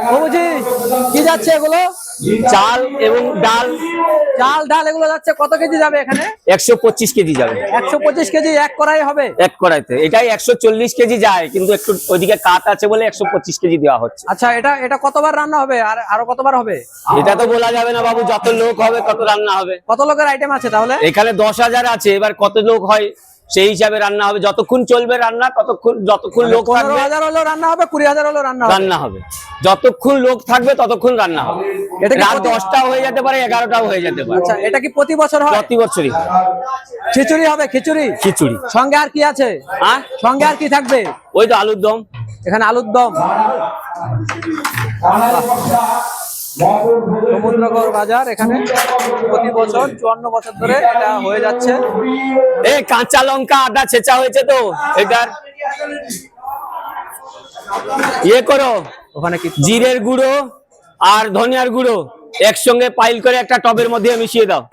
বাবুজি কি যাচ্ছে এগুলো? চাল এবং ডাল। চাল ডাল এগুলো যাচ্ছে কত কেজি যাবে এখানে? 125 কেজি যাবে। 125 কেজি এক কড়াই হবে? এক কড়াইতে। এটাই 140 কেজি যায়, কিন্তু একটু ওইদিকে কাট আছে বলে 125 কেজি দেওয়া হচ্ছে। আচ্ছা, এটা কতবার রান্না হবে আর আরো কতবার হবে? এটা তো বলা যাবে না বাবু, যত লোক হবে তত রান্না হবে। কত লোকের আইটেম আছে তাহলে? এখানে 10,000 আছে, এবার কত লোক হয় সেই হিসাবে রান্না হবে। যতক্ষণ চলবে রান্না যতক্ষণ লোক থাকবে। 15,000 হলো রান্না হবে, 20,000 হলো রান্না হবে। যতক্ষণ লোক থাকবে ততক্ষণ রান্না হবে। এটা রাত 10টাও হয়ে যেতে পারে, 11টাও হয়ে যেতে পারে। আচ্ছা, এটা কি প্রতি বছর হয়? প্রতি বছরই হয়। খিচুড়ি হবে? খিচুড়ি সঙ্গে আর কি আছে? সঙ্গে আর কি থাকবে? ওই তো আলুর দম। এখানে আলুর দম। সমুদ্রগড় বাজার এখানে প্রতি বছর 54 বছর ধরে এটা হয়ে যাচ্ছে। এই কাঁচা লঙ্কা আদা ছেঁচা হয়েছে তো, এটার ইয়ে করো। ওখানে কি জিরের গুঁড়ো আর ধনিয়ার গুঁড়ো একসঙ্গে পাইল করে একটা টবের মধ্যে মিশিয়ে দাও।